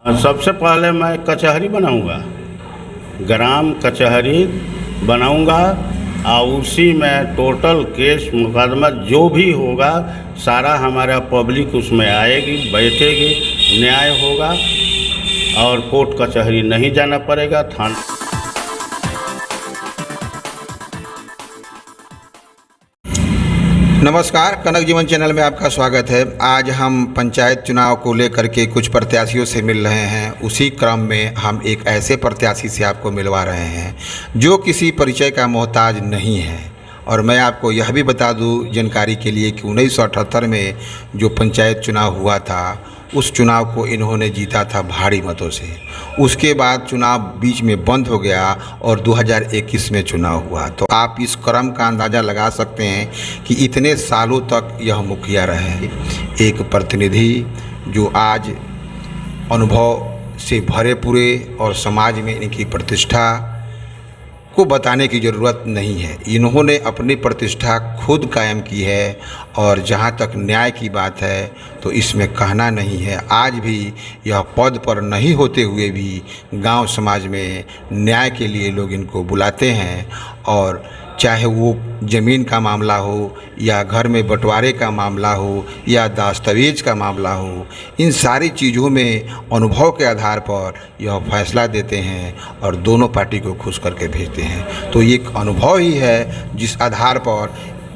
सबसे पहले मैं कचहरी बनाऊंगा, ग्राम कचहरी बनाऊंगा और उसी में टोटल केस मुकदमा जो भी होगा सारा हमारा पब्लिक उसमें आएगी, बैठेगी, न्याय होगा और कोर्ट कचहरी नहीं जाना पड़ेगा। थाना नमस्कार, कनक जीवन चैनल में आपका स्वागत है। आज हम पंचायत चुनाव को लेकर के कुछ प्रत्याशियों से मिल रहे हैं। उसी क्रम में हम एक ऐसे प्रत्याशी से आपको मिलवा रहे हैं जो किसी परिचय का मोहताज नहीं है। और मैं आपको यह भी बता दूं जानकारी के लिए कि 1978 में जो पंचायत चुनाव हुआ था उस चुनाव को इन्होंने जीता था भारी मतों से। उसके बाद चुनाव बीच में बंद हो गया और 2021 में चुनाव हुआ। तो आप इस क्रम का अंदाज़ा लगा सकते हैं कि इतने सालों तक यह मुखिया रहे, एक प्रतिनिधि जो आज अनुभव से भरे पूरे और समाज में इनकी प्रतिष्ठा को बताने की ज़रूरत नहीं है। इन्होंने अपनी प्रतिष्ठा खुद कायम की है और जहाँ तक न्याय की बात है तो इसमें कहना नहीं है। आज भी यह पद पर नहीं होते हुए भी गांव समाज में न्याय के लिए लोग इनको बुलाते हैं। और चाहे वो ज़मीन का मामला हो या घर में बंटवारे का मामला हो या दस्तावेज का मामला हो, इन सारी चीज़ों में अनुभव के आधार पर यह फैसला देते हैं और दोनों पार्टी को खुश करके भेजते हैं। तो ये एक अनुभव ही है जिस आधार पर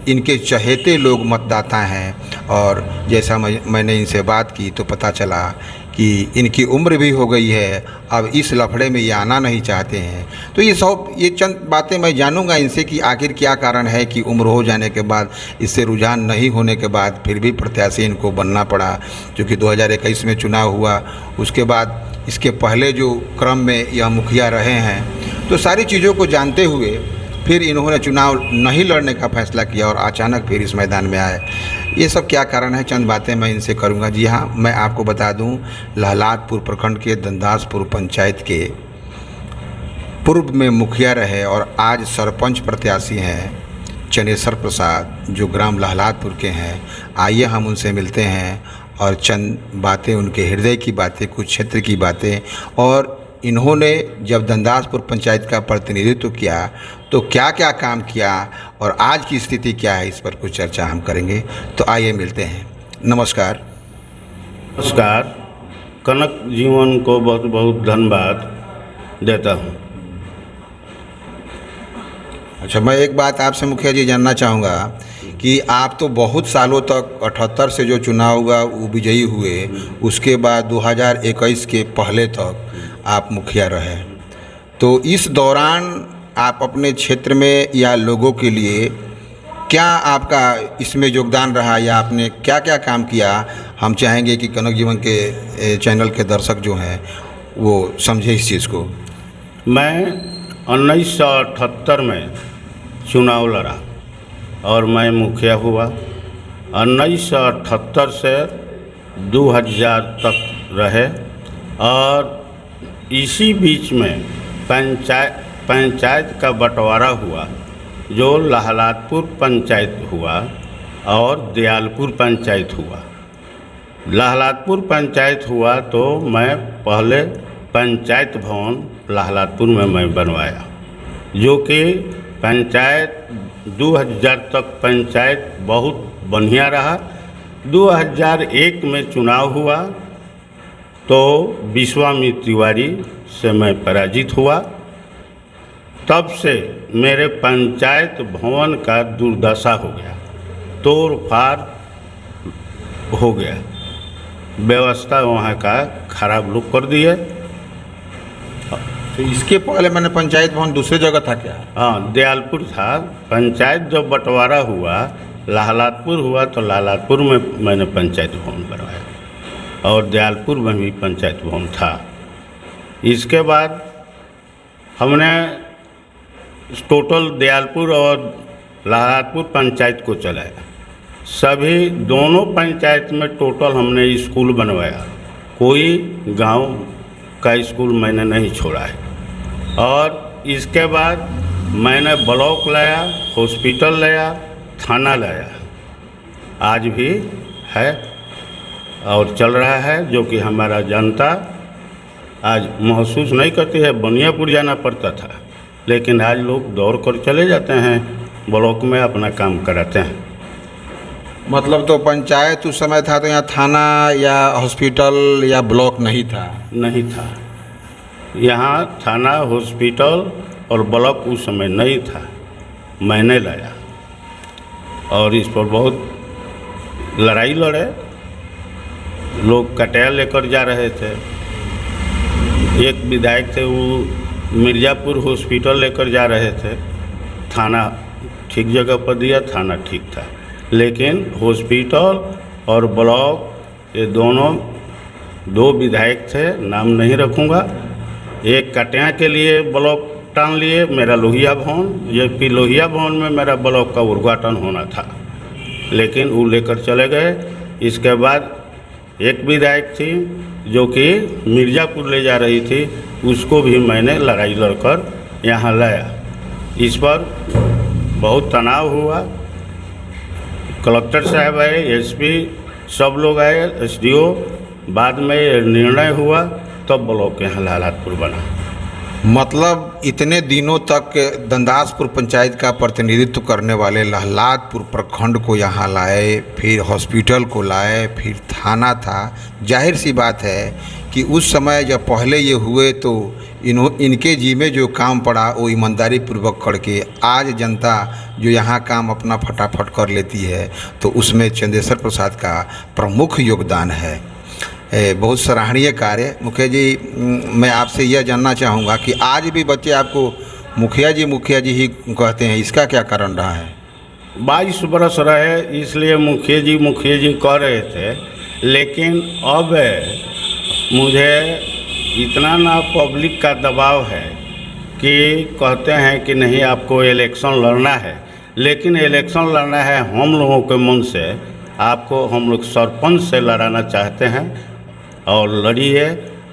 इनके चहेते लोग मतदाता हैं। और जैसा मैंने इनसे बात की तो पता चला कि इनकी उम्र भी हो गई है, अब इस लफड़े में ये आना नहीं चाहते हैं। तो ये चंद बातें मैं जानूंगा इनसे कि आखिर क्या कारण है कि उम्र हो जाने के बाद, इससे रुझान नहीं होने के बाद फिर भी प्रत्याशी इनको बनना पड़ा। क्योंकि 2021 में चुनाव हुआ, उसके बाद इसके पहले जो क्रम में यह मुखिया रहे हैं। तो सारी चीज़ों को जानते हुए फिर इन्होंने चुनाव नहीं लड़ने का फैसला किया और अचानक फिर इस मैदान में आए। ये सब क्या कारण है, चंद बातें मैं इनसे करूंगा। जी हाँ, मैं आपको बता दूं, लहलादपुर प्रखंड के दंदासपुर पंचायत के पूर्व में मुखिया रहे और आज सरपंच प्रत्याशी हैं चनेश्वर प्रसाद, जो ग्राम लहलादपुर के हैं। आइए हम उनसे मिलते हैं और चंद बातें, उनके हृदय की बातें, कुछ क्षेत्र की बातें, और इन्होंने जब दंदासपुर पंचायत का प्रतिनिधित्व किया तो क्या क्या काम किया और आज की स्थिति क्या है, इस पर कुछ चर्चा हम करेंगे। तो आइए मिलते हैं। नमस्कार। नमस्कार, कनक जीवन को बहुत बहुत धन्यवाद देता हूँ। अच्छा, मैं एक बात आपसे मुखिया जी जानना चाहूँगा कि आप तो बहुत सालों तक 78 से जो चुनाव हुआ वो विजयी हुए, उसके बाद 2021 के पहले तक आप मुखिया रहे। तो इस दौरान आप अपने क्षेत्र में या लोगों के लिए क्या आपका इसमें योगदान रहा या आपने क्या क्या काम किया, हम चाहेंगे कि कनक जीवन के चैनल के दर्शक जो हैं वो समझे इस चीज़ को। मैं 1978 में चुनाव लड़ा और मैं मुखिया हुआ। 1978 से 2000 तक रहे और इसी बीच में पंचायत का बंटवारा हुआ, जो लहलादपुर पंचायत हुआ और दयालपुर पंचायत हुआ। लहलादपुर पंचायत हुआ तो मैं पहले पंचायत भवन लहलादपुर में मैं बनवाया, जो कि पंचायत 2000 तक पंचायत बहुत बढ़िया रहा। 2001 में चुनाव हुआ तो विश्वामित्र तिवारी से मैं पराजित हुआ। तब से मेरे पंचायत भवन का दुर्दशा हो गया, तोड़ फाड़ हो गया, व्यवस्था वहाँ का खराब लोग कर दिए। तो इसके पहले मैंने पंचायत भवन दूसरी जगह था क्या? हाँ, दयालपुर था। पंचायत जब बंटवारा हुआ, लहलादपुर हुआ तो लहलादपुर में मैंने पंचायत भवन बनवाया और दयालपुर में भी पंचायत भवन था। इसके बाद हमने टोटल दयालपुर और लहलादपुर पंचायत को चलाया। सभी दोनों पंचायत में टोटल हमने स्कूल बनवाया, कोई गांव का स्कूल मैंने नहीं छोड़ा है। और इसके बाद मैंने ब्लॉक लाया, हॉस्पिटल लाया, थाना लाया, आज भी है और चल रहा है, जो कि हमारा जनता आज महसूस नहीं करती है। बनियापुर जाना पड़ता था, लेकिन आज लोग दौड़ कर चले जाते हैं, ब्लॉक में अपना काम कराते हैं। मतलब तो पंचायत उस समय था तो यहाँ थाना या हॉस्पिटल या ब्लॉक नहीं था? नहीं था, यहाँ थाना, हॉस्पिटल और ब्लॉक उस समय नहीं था। मैंने लाया और इस पर बहुत लड़ाई लड़े। लोग कटिया लेकर जा रहे थे। एक विधायक थे, वो मिर्ज़ापुर हॉस्पिटल लेकर जा रहे थे। थाना ठीक जगह पर दिया, थाना ठीक था, लेकिन हॉस्पिटल और ब्लॉक ये दोनों दो विधायक थे, नाम नहीं रखूँगा। एक कटिया के लिए ब्लॉक टान लिए, मेरा लोहिया भवन, जबकि लोहिया भवन में मेरा ब्लॉक का उद्घाटन होना था, लेकिन वो लेकर चले गए। इसके बाद एक विधायक थी जो कि मिर्ज़ापुर ले जा रही थी, उसको भी मैंने लड़ाई लड़कर यहाँ लाया। इस पर बहुत तनाव हुआ। कलेक्टर साहब आए, एसपी सब लोग आए, एसडीओ। बाद में निर्णय हुआ, तब ब्लॉक यहाँ लाहलादपुर बना। मतलब इतने दिनों तक दंदासपुर पंचायत का प्रतिनिधित्व करने वाले लाहलादपुर प्रखंड को यहाँ लाए, फिर हॉस्पिटल को लाए, फिर थाना था। जाहिर सी बात है कि उस समय जब पहले ये हुए तो इनके जी में जो काम पड़ा वो ईमानदारी पूर्वक करके आज जनता जो यहाँ काम अपना फटाफट कर लेती है, तो उसमें चंदेश्वर प्रसाद का प्रमुख योगदान है। बहुत सराहनीय कार्य। मुखिया जी, मैं आपसे यह जानना चाहूँगा कि आज भी बच्चे आपको मुखिया जी ही कहते हैं, इसका क्या कारण रहा है? 22 बरस रहे, इसलिए मुखिया जी कह रहे थे, लेकिन अब मुझे इतना ना पब्लिक का दबाव है कि कहते हैं कि नहीं आपको इलेक्शन लड़ना है, लेकिन इलेक्शन लड़ना है हम लोगों के मन से। आपको हम लोग सरपंच से लड़ाना चाहते हैं और लड़िए,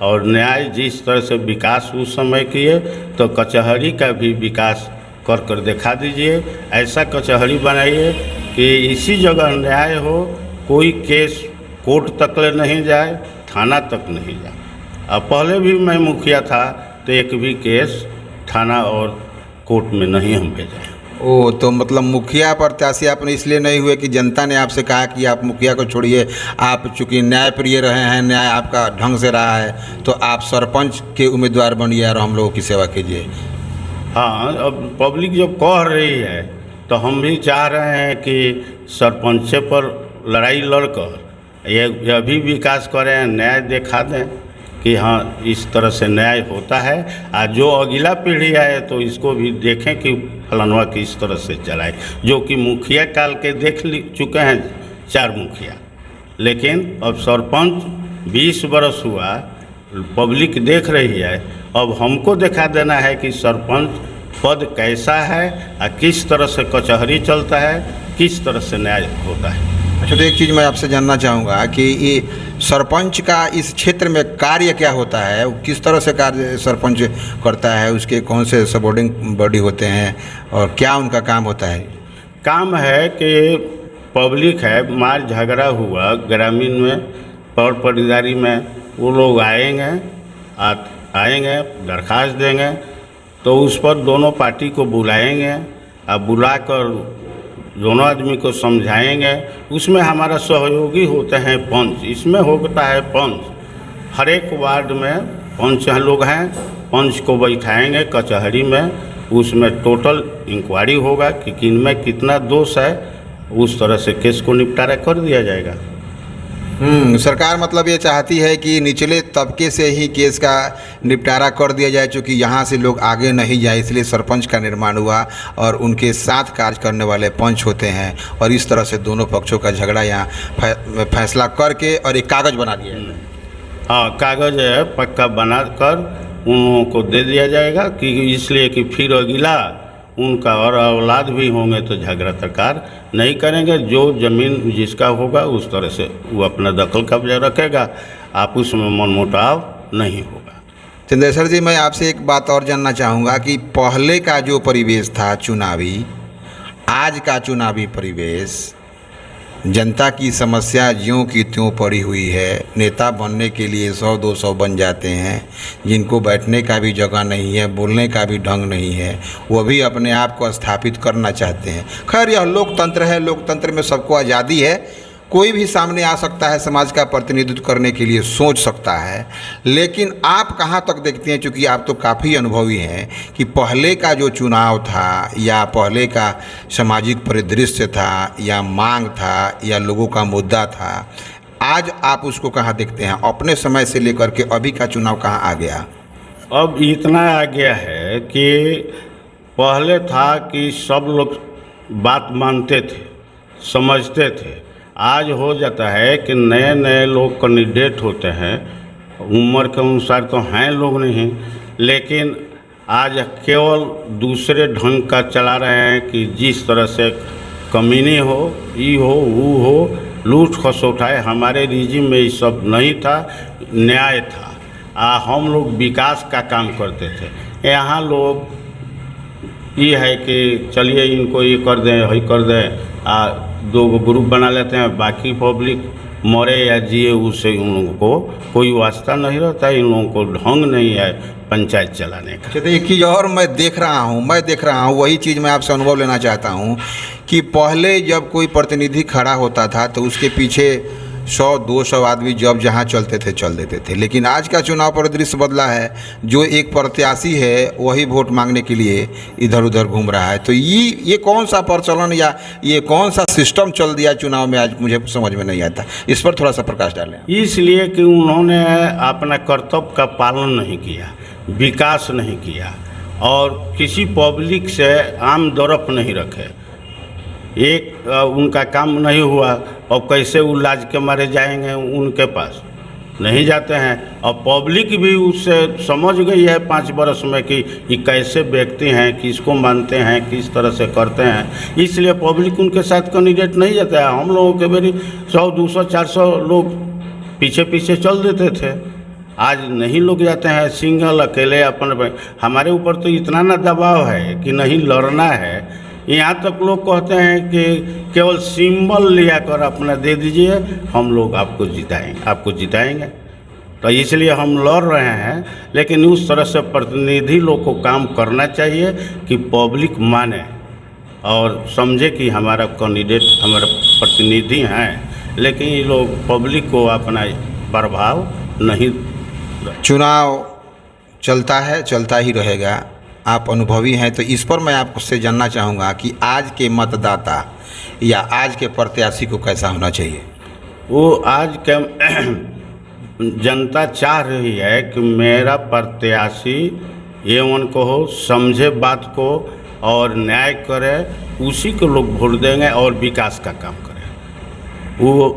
और न्याय जिस तरह से विकास उस समय किए, तो कचहरी का भी विकास कर दिखा दीजिए। ऐसा कचहरी बनाइए कि इसी जगह न्याय हो, कोई केस कोर्ट तक ले नहीं जाए, थाना तक नहीं जाए। अब पहले भी मैं मुखिया था तो एक भी केस थाना और कोर्ट में नहीं हम भेजे। ओ, तो मतलब मुखिया प्रत्याशी आपने इसलिए नहीं हुए कि जनता ने आपसे कहा कि आप मुखिया को छोड़िए, आप चूँकि न्यायप्रिय रहे हैं, न्याय आपका ढंग से रहा है, तो आप सरपंच के उम्मीदवार बनिए और हम लोगों की सेवा कीजिए। हाँ, अब पब्लिक जब कह रही है तो हम भी चाह रहे हैं कि सरपंच पर लड़ाई लड़कर यह भी विकास करें, न्याय दिखा दें कि हाँ इस तरह से न्याय होता है। आज जो अगला पीढ़ी आए तो इसको भी देखें कि फलानवा किस तरह से चलाए, जो कि मुखिया काल के देख चुके हैं 4 मुखिया, लेकिन अब सरपंच 20 बरस हुआ, पब्लिक देख रही है। अब हमको दिखा देना है कि सरपंच पद कैसा है और किस तरह से कचहरी चलता है, किस तरह से न्याय होता है। अच्छा, तो एक चीज़ मैं आपसे जानना चाहूँगा कि ये सरपंच का इस क्षेत्र में कार्य क्या होता है, किस तरह से कार्य सरपंच करता है, उसके कौन से सपोर्टिंग बॉडी होते हैं और क्या उनका काम होता है? काम है कि पब्लिक है, मार झगड़ा हुआ ग्रामीण में, पौर परिदारी में, वो लोग आएंगे दरख्वास्त देंगे, तो उस पर दोनों पार्टी को बुलाएंगे और बुलाकर दोनों आदमी को समझाएंगे। उसमें हमारा सहयोगी होते हैं पंच, इसमें होता है पंच। हर एक वार्ड में पंच लोग हैं, पंच को बैठाएंगे कचहरी में, उसमें टोटल इंक्वायरी होगा कि किन में कितना दोष है, उस तरह से केस को निपटारा कर दिया जाएगा। सरकार मतलब ये चाहती है कि निचले तबके से ही केस का निपटारा कर दिया जाए, चूँकि यहाँ से लोग आगे नहीं जाए, इसलिए सरपंच का निर्माण हुआ और उनके साथ कार्य करने वाले पंच होते हैं, और इस तरह से दोनों पक्षों का झगड़ा यहाँ फैसला करके और एक कागज़ बना दिया है। हाँ, कागज़ है पक्का बना कर उन लोगों को दे दिया जाएगा, कि इसलिए कि फिर अगला उनका और औलाद भी होंगे तो झगड़ा सरकार नहीं करेंगे। जो ज़मीन जिसका होगा उस तरह से वो अपना दखल कब्जा रखेगा, आपस में मनमुटाव नहीं होगा। चंदेश्वर जी, मैं आपसे एक बात और जानना चाहूँगा कि पहले का जो परिवेश था चुनावी, आज का चुनावी परिवेश जनता की समस्या ज्यों की त्यों पड़ी हुई है। नेता बनने के लिए 100-200 बन जाते हैं, जिनको बैठने का भी जगह नहीं है, बोलने का भी ढंग नहीं है, वो भी अपने आप को स्थापित करना चाहते हैं। खैर, यह लोकतंत्र है, लोकतंत्र में सबको आज़ादी है, कोई भी सामने आ सकता है, समाज का प्रतिनिधित्व करने के लिए सोच सकता है। लेकिन आप कहाँ तक देखते हैं, चूँकि आप तो काफ़ी अनुभवी हैं, कि पहले का जो चुनाव था या पहले का सामाजिक परिदृश्य था या मांग था या लोगों का मुद्दा था, आज आप उसको कहाँ देखते हैं? अपने समय से लेकर के अभी का चुनाव कहाँ आ गया? अब इतना आ गया है कि पहले था कि सब लोग बात मानते थे, समझते थे। आज हो जाता है कि नए नए लोग कैंडिडेट होते हैं, उम्र के अनुसार तो हैं लोग नहीं, लेकिन आज केवल दूसरे ढंग का चला रहे हैं कि जिस तरह से कमीनी हो, ये हो, वो हो, लूट खसोट है। हमारे रिजिम में ये सब नहीं था, न्याय था। हम लोग विकास का काम करते थे। यहाँ लोग ये है कि चलिए इनको ये कर दें, वही कर दें, दो ग्रुप बना लेते हैं, बाकी पब्लिक मरे या जिए उससे उन लोगों को कोई वास्ता नहीं रहता। इन लोगों को ढंग नहीं है पंचायत चलाने का। तो एक चीज़ और मैं देख रहा हूँ, वही चीज़ मैं आपसे अनुभव लेना चाहता हूँ कि पहले जब कोई प्रतिनिधि खड़ा होता था तो उसके पीछे 100-200 आदमी जब जहाँ चलते थे चल देते थे। लेकिन आज का चुनाव परिदृश्य बदला है, जो एक प्रत्याशी है वही वोट मांगने के लिए इधर उधर घूम रहा है। तो ये कौन सा प्रचलन या ये कौन सा सिस्टम चल दिया चुनाव में, आज मुझे समझ में नहीं आता। इस पर थोड़ा सा प्रकाश डालें। इसलिए कि उन्होंने अपना कर्तव्य का पालन नहीं किया, विकास नहीं किया और किसी पब्लिक से आम दरफ नहीं रखे। एक उनका काम नहीं हुआ और कैसे वो लाज के मारे जाएंगे, उनके पास नहीं जाते हैं। और पब्लिक भी उससे समझ गई है 5 वर्ष में कि ये कैसे व्यक्ति हैं, किसको मानते हैं, किस तरह से करते हैं। इसलिए पब्लिक उनके साथ कैंडिडेट नहीं जाता है। हम लोगों के मेरी 100-200-400 लोग पीछे पीछे चल देते थे, आज नहीं लोग जाते हैं। सिंगल अकेले अपन, हमारे ऊपर तो इतना ना दबाव है कि नहीं लड़ना है। यहाँ तक लोग कहते हैं कि केवल सिंबल लिया कर अपना दे दीजिए, हम लोग आपको जिताएंगे। तो इसलिए हम लड़ रहे हैं। लेकिन उस तरह से प्रतिनिधि लोग को काम करना चाहिए कि पब्लिक माने और समझे कि हमारा कैंडिडेट, हमारा प्रतिनिधि हैं। लेकिन ये लोग पब्लिक को अपना प्रभाव नहीं। चुनाव चलता है, चलता ही रहेगा। आप अनुभवी हैं, तो इस पर मैं आपसे जानना चाहूँगा कि आज के मतदाता या आज के प्रत्याशी को कैसा होना चाहिए? वो आज के जनता चाह रही है कि मेरा प्रत्याशी एवन को हो, समझे बात को और न्याय करे, उसी को लोग वोट देंगे और विकास का काम करे। वो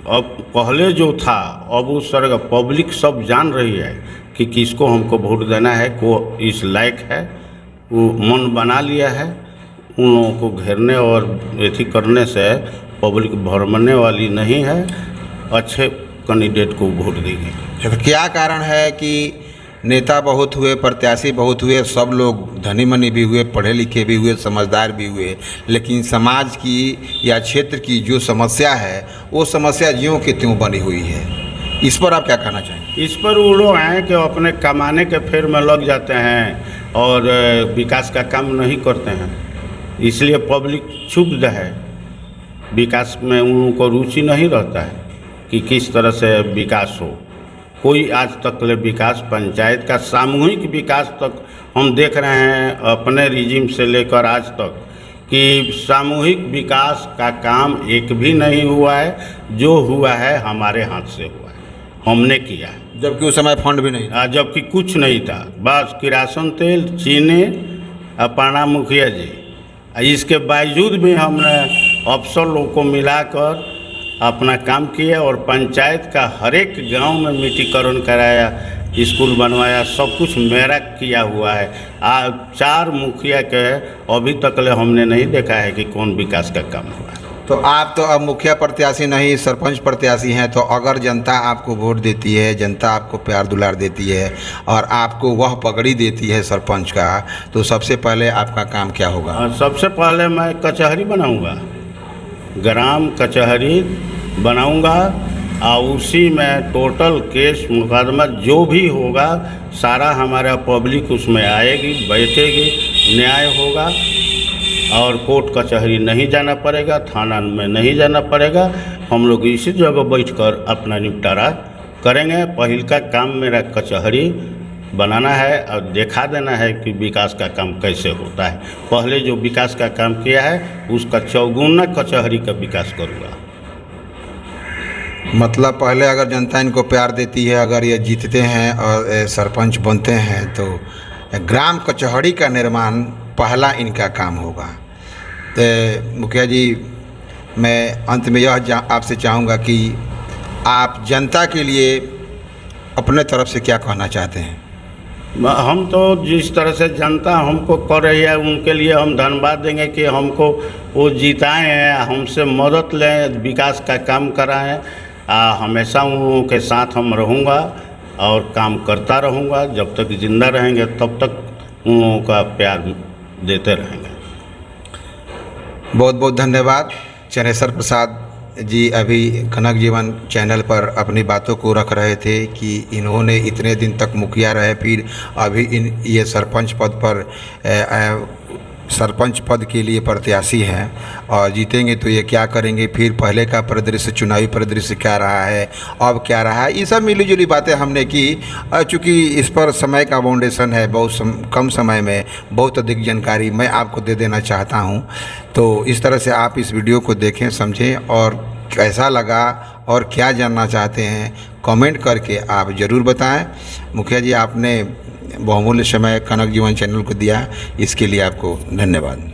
अब पहले जो था, अब उस तरह का पब्लिक सब जान रही है कि किसको हमको वोट देना है, को इस लायक है, वो मन बना लिया है। उन लोगों को घेरने और एथी करने से पब्लिक भरमने वाली नहीं है, अच्छे कैंडिडेट को वोट देगी। तो क्या कारण है कि नेता बहुत हुए, प्रत्याशी बहुत हुए, सब लोग धनी मनी भी हुए, पढ़े लिखे भी हुए, समझदार भी हुए, लेकिन समाज की या क्षेत्र की जो समस्या है वो समस्या ज्यों की त्यों बनी हुई है? इस पर आप क्या कहना चाहेंगे? इस पर वो लोग हैं कि अपने कमाने के फेर में लग जाते हैं और विकास का काम नहीं करते हैं। इसलिए पब्लिक क्षुब्ध है, विकास में उन लोगों को रुचि नहीं रहता है कि किस तरह से विकास हो। कोई आज तक ले विकास, पंचायत का सामूहिक विकास तक हम देख रहे हैं अपने रिजिम से लेकर आज तक कि सामूहिक विकास का काम एक भी नहीं हुआ है। जो हुआ है हमारे हाथ से हुआ है, हमने किया, जबकि उस समय फंड भी नहीं था। जबकि कुछ नहीं था, बस किरासन तेल, चीनी, अपना मुखिया जी। इसके बावजूद भी हमने अफसर लोग को मिलाकर अपना काम किया और पंचायत का हर एक गांव में मिट्टीकरण कराया, स्कूल बनवाया, सब कुछ मेरा किया हुआ है। 4 मुखिया के अभी तक ले हमने नहीं देखा है कि कौन विकास का काम हुआ है। तो आप तो अब मुखिया प्रत्याशी नहीं, सरपंच प्रत्याशी हैं। तो अगर जनता आपको वोट देती है, जनता आपको प्यार दुलार देती है और आपको वह पगड़ी देती है सरपंच का, तो सबसे पहले आपका काम क्या होगा? सबसे पहले मैं कचहरी बनाऊंगा ग्राम कचहरी बनाऊंगा और उसी में टोटल केस मुकदमा जो भी होगा सारा हमारा पब्लिक उसमें आएगी, बैठेगी, न्याय होगा और कोर्ट कचहरी नहीं जाना पड़ेगा, थाना में नहीं जाना पड़ेगा। हम लोग इसी जगह बैठकर अपना निपटारा करेंगे। पहल का काम मेरा कचहरी बनाना है और दिखा देना है कि विकास का काम कैसे होता है। पहले जो विकास का काम किया है उसका चौगुना कचहरी का विकास करूँगा। मतलब पहले अगर जनता इनको प्यार देती है, अगर ये जीतते हैं और सरपंच बनते हैं तो ग्राम कचहरी का निर्माण पहला इनका काम होगा। तो मुखिया जी, मैं अंत में यह आपसे चाहूँगा कि आप जनता के लिए अपने तरफ से क्या कहना चाहते हैं? हम तो जिस तरह से जनता हमको कर रही है उनके लिए हम धन्यवाद देंगे कि हमको वो जिताए हैं, हमसे मदद लें, विकास का काम कराएं। हमेशा उन के साथ हम रहूँगा और काम करता रहूँगा। जब तक ज़िंदा रहेंगे तब तक उन लोगों का प्यार देते रहेंगे। बहुत बहुत धन्यवाद। चनेश्वर प्रसाद जी अभी कनक जीवन चैनल पर अपनी बातों को रख रहे थे कि इन्होंने इतने दिन तक मुखिया रहे, फिर अभी ये सरपंच पद के लिए प्रत्याशी हैं और जीतेंगे तो ये क्या करेंगे, फिर पहले का परिदृश्य, चुनावी परिदृश्य क्या रहा है, अब क्या रहा है, ये सब मिली जुली बातें हमने की। चूँकि इस पर समय का बाउंडेशन है, बहुत कम समय में बहुत अधिक जानकारी मैं आपको दे देना चाहता हूँ। तो इस तरह से आप इस वीडियो को देखें, समझें और कैसा लगा और क्या जानना चाहते हैं कमेंट करके आप ज़रूर बताएं। मुखिया जी, आपने बहुमूल्य समय कनक जीवन चैनल को दिया, इसके लिए आपको धन्यवाद।